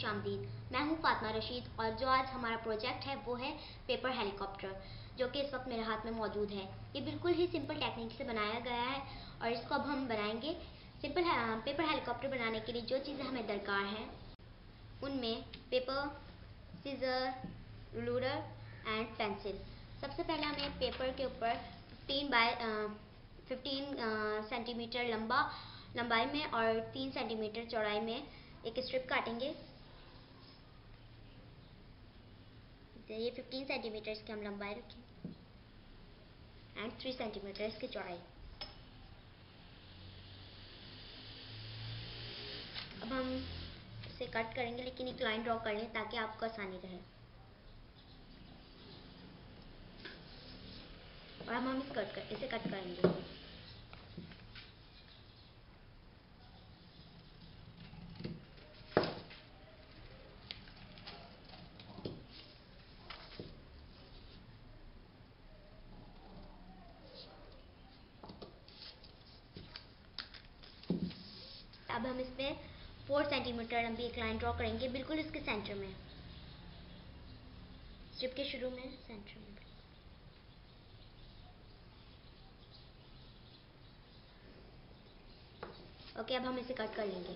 खुशामदीद। मैं हूं फातिमा रशीद और जो आज हमारा प्रोजेक्ट है वो है पेपर हेलीकॉप्टर, जो कि इस वक्त मेरे हाथ में मौजूद है। ये बिल्कुल ही सिंपल टेक्निक से बनाया गया है और इसको अब हम बनाएंगे। पेपर हेलीकॉप्टर बनाने के लिए जो चीज़ें हमें दरकार हैं उनमें paper, scissor, ruler and pencil. सबसे पहले हमें पेपर के ऊपर 15 सेंटीमीटर लंबाई में और 3 सेंटीमीटर चौड़ाई में एक स्ट्रिप काटेंगे। ये 15 सेंटीमीटर की हम लंबाई रखें एंड 3 सेंटीमीटर इसकी चौड़ाई। अब हम इसे कट करेंगे, लेकिन एक लाइन ड्रॉ कर लें ताकि आपको आसानी रहे। और हम इसे कट करेंगे। अब हम इसमें 4 सेंटीमीटर लंबी एक लाइन ड्रॉ करेंगे, बिल्कुल इसके सेंटर में, स्ट्रिप के शुरू में सेंटर में। ओके, अब हम इसे कट कर लेंगे।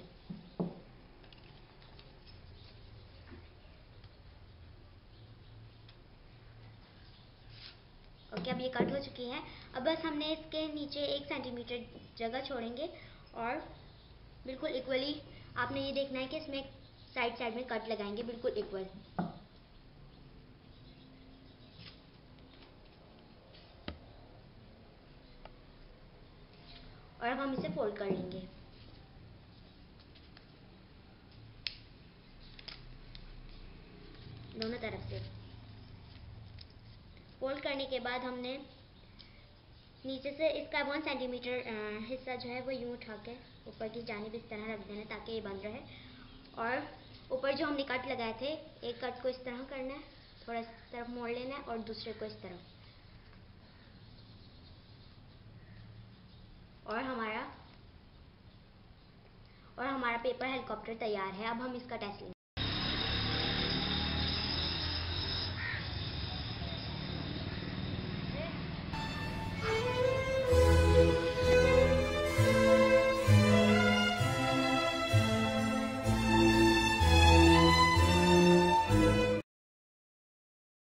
ओके, अब ये कट हो चुकी है। अब बस हमने इसके नीचे 1 सेंटीमीटर जगह छोड़ेंगे और बिल्कुल इक्वली आपने ये देखना है कि इसमें साइड में कट लगाएंगे, बिल्कुल इक्वल। और अब हम इसे फोल्ड कर लेंगे। दोनों तरफ से फोल्ड करने के बाद हमने नीचे से इसका 1 सेंटीमीटर हिस्सा जो है वो यूं उठा के ऊपर की जानिब इस तरह रख देना ताकि ये बंद रहे। और ऊपर जो हमने कट लगाए थे, एक कट को इस तरह करना है, थोड़ा इस तरफ मोड़ लेना है और दूसरे को इस तरफ। और हमारा पेपर हेलीकॉप्टर तैयार है। अब हम इसका टेस्ट लेंगे।